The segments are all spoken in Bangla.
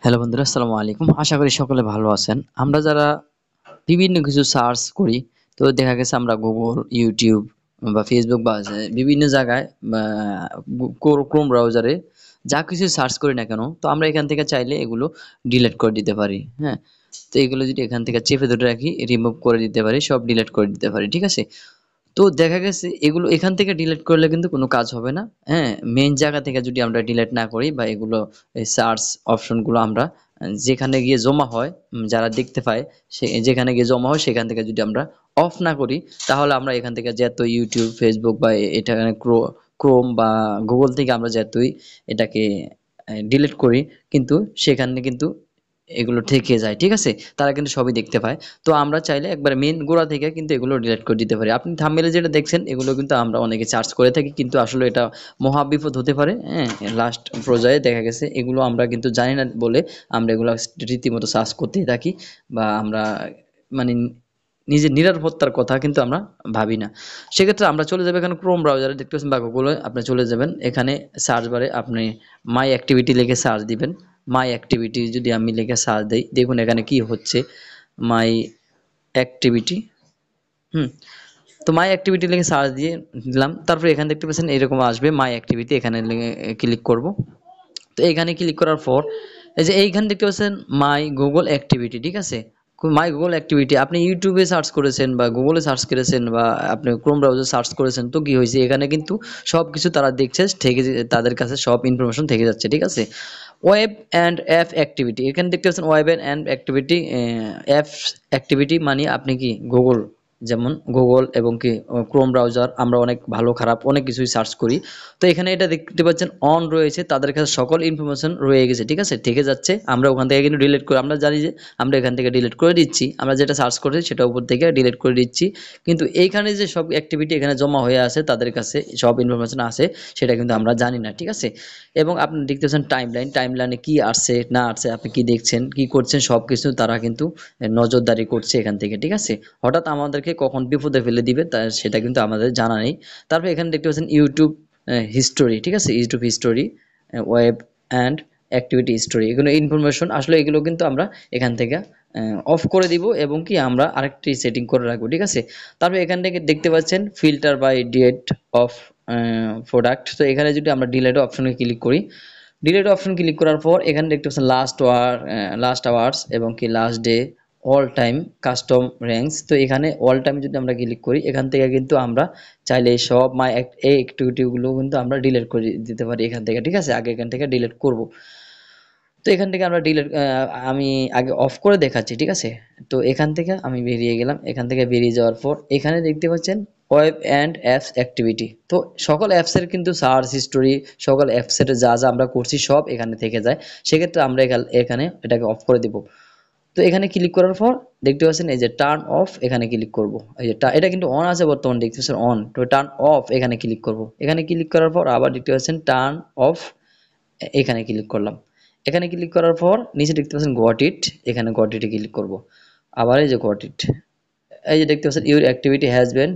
হ্যালো বন্ধুরা, আসসালামু আলাইকুম। আশা করি সকলে ভালো আছেন। আমরা যারা বিভিন্ন কিছু সার্চ করি, তো দেখা গেছে আমরা Google, YouTube বা Facebook বা বিভিন্ন জায়গায় বা ক্রোম ব্রাউজারে যা কিছু সার্চ করি না কেন, তো আমরা এখান থেকে চাইলে এগুলো ডিলিট করে দিতে পারি। হ্যাঁ? তো এগুলো যদি এখান থেকে চেপে ধরে রাখি, রিমুভ করে দিতে পারি, সব ডিলিট করে দিতে পারি। ঠিক আছে? তো দেখা গেছে এগুলো এখান থেকে ডিলিট করলে কিন্তু কোনো কাজ হবে না। হ্যাঁ? মেইন জায়গা থেকে যদি আমরা ডিলিট না করি বা এগুলো এই সার্চ অপশনগুলো আমরা যেখানে গিয়ে জমা হয়, যারা দেখতে পায় যেখানে গিয়ে জমা হয় সেখান থেকে যদি আমরা অফ না করি, তাহলে আমরা এখান থেকে যত YouTube, Facebook বা এটা ক্রোম বা Google থেকে আমরা যতই এটাকে ডিলিট করি, কিন্তু সেখানে কিন্তু এগুলো থেকে যায়। ঠিক আছে? তারা কিন্তু সবই দেখতে পায়। তো আমরা চাইলে একবারে মেইন গোড়া থেকে কিন্তু এগুলো ডিলিট করে দিতে পারি। আপনি থাম্বনেইলে যেটা দেখছেন এগুলো কিন্তু আমরা অনেকে সার্চ করে থাকি, কিন্তু আসলে এটা মহাবিপদ হতে পারে। হ্যাঁ? লাস্ট পর্যায়ে দেখা গেছে এগুলো আমরা কিন্তু জানি না বলে আমরা এগুলো রীতিমতো সার্চ করতেই থাকি, বা আমরা মানে নিজের নিরাপত্তার কথা কিন্তু আমরা ভাবি না। সেক্ষেত্রে আমরা চলে যাবো এখানে ক্রোম ব্রাউজারে দেখতে পাচ্ছেন বা গুগলে আপনি চলে যাবেন। এখানে সার্চ বারে আপনি মাই অ্যাক্টিভিটি লিখে সার্চ দিবেন। মাই অ্যাক্টিভিটি যদি আমি লিখে সার্চ দেই, দেখুন এখানে কি হচ্ছে। মাই অ্যাক্টিভিটি, হুম, তো মাই অ্যাক্টিভিটি লিখে সার্চ দিয়ে দিলাম। তারপরে এখানে দেখতে পাচ্ছেন এরকম আসবে মাই অ্যাক্টিভিটি, এখানে ক্লিক করব। তো এইখানে ক্লিক করার পর এই যে এইখানে দেখতে পাচ্ছেন মাই গুগল অ্যাক্টিভিটি। ঠিক আছে? মাই গুগল অ্যাক্টিভিটি আপনি ইউটিউবে সার্চ করেছেন বা গুগলে সার্চ করেছেন বা আপনি ক্রোম ব্রাউজার সার্চ করেছেন, তো কি হয়েছে এখানে কিন্তু সবকিছু তারা দেখছে, থেকে তাদের কাছে সব ইনফরমেশন থেকে যাচ্ছে। ঠিক আছে? ওয়েব অ্যান্ড অ্যাপ অ্যাক্টিভিটি, এখানে দেখতে পাচ্ছেন web and activity, apps activity মানে আপনি কি গুগল, যেমন গুগল এবং কি ক্রোম ব্রাউজার আমরা অনেক ভালো খারাপ অনেক কিছুই সার্চ করি। তো এখানে এটা দেখতে পাচ্ছেন অন রয়েছে, তাদের কাছে সকল ইনফরমেশন রয়ে গেছে। ঠিক আছে? থেকে যাচ্ছে, আমরা ওখান থেকে কিন্তু ডিলিট করে আমরা জানি যে আমরা এখান থেকে ডিলিট করে দিচ্ছি, আমরা যেটা সার্চ করেছি সেটা উপর থেকে ডিলিট করে দিচ্ছি। কিন্তু এইখানে যে সব অ্যাক্টিভিটি এখানে জমা হয়ে আছে, তাদের কাছে সব ইনফরমেশন আছে, সেটা কিন্তু আমরা জানি না। ঠিক আছে? এবং আপনি দেখতেছেন টাইমলাইনে কি আসছে না আসছে, আপনি কি দেখছেন কি করছেন সবকিছু তারা কিন্তু নজরদারি করছে এখান থেকে। ঠিক আছে? হঠাৎ আমাদেরকে কখন বিপদে ফেলে দিবে তা সেটা কিন্তু আমাদের জানা নেই। তারপর এখানে দেখতে পাচ্ছেন ইউটিউব হিস্টোরি। ঠিক আছে? YouTube history, web and activity history, এগুলো ইনফরমেশন আসলে এগুলো কিন্তু আমরা এখান থেকে অফ করে দিব এবং কি আমরা আরেকটি সেটিং করে রাখবো। ঠিক আছে? তারপর এখান থেকে দেখতে পাচ্ছেন filter by date of product. তো এখানে যদি আমরা ডিলেট অপশনে ক্লিক করি, ডিলেট অপশন ক্লিক করার পর এখানে দেখতে পাচ্ছেন লাস্ট আওয়ার্স এবং কি last day, all time, custom ranks. তো এখানে অল টাইম যদি আমরা ক্লিক করি, এখান থেকে কিন্তু আমরা চাইলে সব এই অ্যাক্টিভিটিগুলো কিন্তু আমরা ডিলিট করে দিতে পারি এখান থেকে। ঠিক আছে? আগে এখান থেকে ডিলিট করব। তো এখান থেকে আমরা আমি আগে অফ করে দেখাচ্ছি। ঠিক আছে? তো এখান থেকে আমি বেরিয়ে গেলাম। এখান থেকে বেরিয়ে যাওয়ার পর এখানে দেখতে পাচ্ছেন ওয়েব অ্যান্ড অ্যাপস অ্যাক্টিভিটি। তো সকল অ্যাপসের কিন্তু সার্চ হিস্টোরি, সকল অ্যাপসের যা যা আমরা করছি সব এখানে থেকে যায়। সেক্ষেত্রে আমরা এখানে এটাকে অফ করে দিব। তো এখানে ক্লিক করার পর দেখতে পাচ্ছেন এই যে টার্ন অফ, এখানে ক্লিক করব। এই যে এটা কিন্তু অন আছে বর্তমানে, দেখতে পাচ্ছেন অন। তো টার্ন অফ এখানে ক্লিক করব। এখানে ক্লিক করার পর আবার দেখতে পাচ্ছেন টার্ন অফ, এখানে ক্লিক করলাম। এখানে ক্লিক করার পর নিচে দেখতে পাচ্ছেন গট ইট, এখানে গট ইটে ক্লিক করব। আবার এই যে গট ইট, এই যে দেখতে পাচ্ছেন your activity has been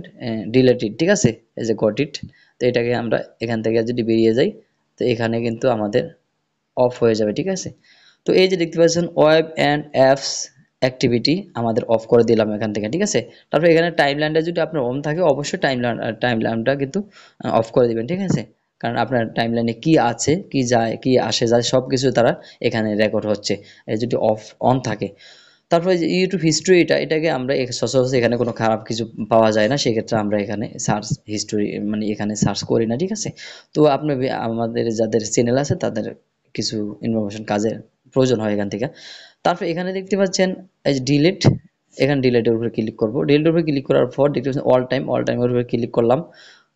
deleted. ঠিক আছে? এই যে গট ইট। তো এটাকে আমরা এখান থেকে যদি বেরিয়ে যাই, তো এখানে কিন্তু আমাদের অফ হয়ে যাবে। ঠিক আছে? তো এই যে দেখতে পাচ্ছেন ওয়েব অ্যান্ড অ্যাপস অ্যাক্টিভিটি আমাদের অফ করে দিলাম এখান থেকে। ঠিক আছে? তারপর এখানে টাইমলাইনটা যদি আপনার অন থাকে, অবশ্যই টাইমলাইনটা কিন্তু অফ করে দিবেন। ঠিক আছে? কারণ আপনার টাইমলাইনে কি আছে, কি যায়, কি আসে যায় সবকিছু তারা এখানে রেকর্ড হচ্ছে, যদি অন থাকে। তারপরে যে ইউটিউব হিস্ট্রি, এটাকে আমরা সচরাচর এখানে কোনো খারাপ কিছু পাওয়া যায় না, সেক্ষেত্রে আমরা এখানে সার্চ হিস্ট্রি মানে এখানে সার্চ করি না। ঠিক আছে? তো আপনি আমাদের যাদের চ্যানেল আছে তাদের কিছু ইনফরমেশন কাজের প্রয়োজন হয় এখান থেকে। তারপর এখানে দেখতে পাচ্ছেন এই যে ডিলিট, এখানে ডিলিটের উপরে ক্লিক করব। ডিলিটের উপরে ক্লিক করার পর দেখতে পাচ্ছেন অল টাইমের উপরে ক্লিক করলাম।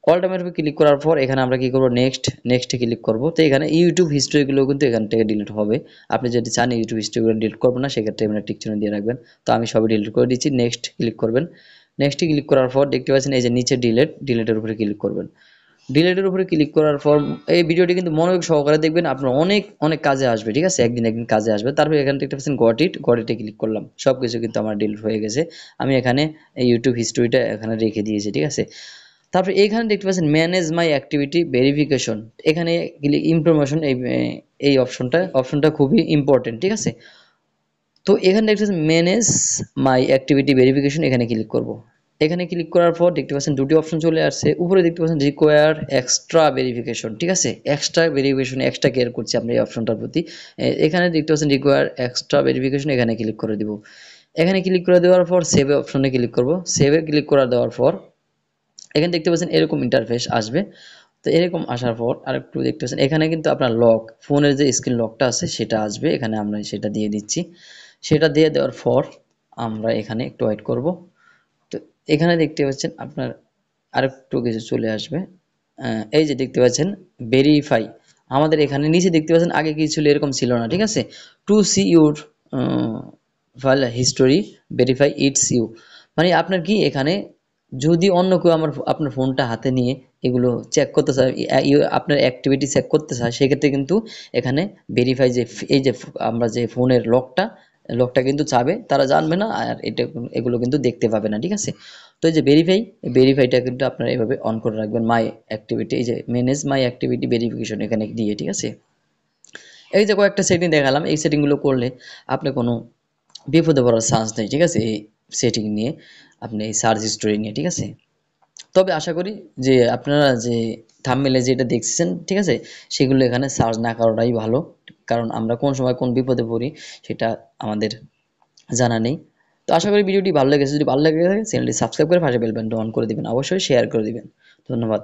অল টাইমের উপরে ক্লিক করার পর এখানে আমরা কি করব, নেক্সটে ক্লিক করব। তো এখানে ইউটিউব হিস্ট্রিগুলো কিন্তু এখান থেকে ডিলিট হবে। আপনি যদি চান ইউটিউব হিস্ট্রিগুলো ডিলিট করবেন না, সেক্ষেত্রে এখানে টিক চিহ্ন দিয়ে রাখবেন। তো আমি সবই ডিলিট করে দিচ্ছি। নেক্সট ক্লিক করবেন। নেক্সটে ক্লিক করার পর দেখতে পাচ্ছেন এই যে নিচে ডিলিটের উপরে ক্লিক করবেন। ডিলেটের উপরে ক্লিক করার পর এই ভিডিওটি কিন্তু মনোযোগ সহকারে দেখবেন, আপনার অনেক অনেক কাজে আসবে। ঠিক আছে? একদিন কাজে আসবে। তারপর এখানে দেখতে পাচ্ছেন গট ইটে ক্লিক করলাম। সবকিছু কিন্তু আমার ডিলিট হয়ে গেছে। আমি এখানে এই ইউটিউব হিস্ট্রিটা এখানে রেখে দিয়েছি। ঠিক আছে? তারপর এখানে দেখতে পাচ্ছেন ম্যানেজ মাই অ্যাক্টিভিটি ভেরিফিকেশন, এখানে ইনফরমেশন এই অপশনটা খুবই ইম্পর্টেন্ট, ঠিক আছে। তো এখানে দেখতে পাচ্ছেন ম্যানেজ মাই অ্যাক্টিভিটি ভেরিফিকেশন, এখানে ক্লিক করব। এখানে ক্লিক করার পর দেখতে পাচ্ছেন দুটি অপশন চলে আসছে, উপরে দেখতে পাচ্ছেন রিকোয়ার এক্সট্রা ভেরিফিকেশন, ঠিক আছে। এক্সট্রা ভেরিফিকেশন এক্সট্রা কেয়ার করছি আমরা এই অপশনটার প্রতি। এখানে দেখতে পাচ্ছেন রিকোয়ার এক্সট্রা ভেরিফিকেশন, এখানে ক্লিক করে দিব। এখানে ক্লিক করে দেওয়ার পর সেভ অপশনে ক্লিক করব। সেভে ক্লিক করে দেওয়ার পর এখানে দেখতে পাচ্ছেন এরকম ইন্টারফেস আসবে। তো এরকম আসার পর আরেকটু দেখতে পাচ্ছেন এখানে কিন্তু আপনার লক, ফোনের যে স্ক্রিন লকটা আছে সেটা আসবে, এখানে আমরা সেটা দিয়ে দিচ্ছি। সেটা দিয়ে দেওয়ার পর আমরা এখানে একটু ওয়েট করব। তো এখানে দেখতে পাচ্ছেন আপনার আরেকটু কিছু চলে আসবে। এই যে দেখতে পাচ্ছেন ভেরিফাই, আমাদের এখানে নিচে দেখতে পাচ্ছেন আগে কি ছিল, এরকম ছিল না, ঠিক আছে। To see your file history verify it's you, মানে আপনার কি এখানে যদি অন্য কেউ আপনার ফোনটা হাতে নিয়ে এগুলো চেক করতে চায়, আপনার অ্যাক্টিভিটি চেক করতে চায়, সেক্ষেত্রে কিন্তু এখানে ভেরিফাই যে এই যে আমরা যে ফোনের লকটা কিন্তু চাবে, তারা জানবে না, আর এগুলো কিন্তু দেখতে পাবে না, ঠিক আছে। তো এই যে ভেরিফাইটা কিন্তু আপনারা এভাবে অন করে রাখবেন, মাই অ্যাক্টিভিটি, এই যে ম্যানেজ মাই অ্যাক্টিভিটি ভেরিফিকেশন এখানে দিয়ে, ঠিক আছে। এই যে কয়েকটা সেটিং দেখালাম, এই সেটিংগুলো করলে আপনি কোনো বিপদে পড়ার চান্স নেই, ঠিক আছে। এই সেটিং নিয়ে আপনি এই সার্চ হিস্টোরি নিয়ে, ঠিক আছে। তবে আশা করি যে আপনারা যে থাম্বনেইলে যেটা দেখছেন, ঠিক আছে, সেগুলো এখানে সার্চ না করাটাই ভালো, কারণ আমরা কোন সময় কোন বিপদে পড়ি সেটা আমাদের জানা নেই। তো আশা করি ভিডিওটি ভালো লেগেছে, যদি ভালো লেগে থাকে চ্যানেলটি সাবস্ক্রাইব করে পাশে বেল বাটনটা অন করে দিবেন, অবশ্যই শেয়ার করে দিবেন। ধন্যবাদ।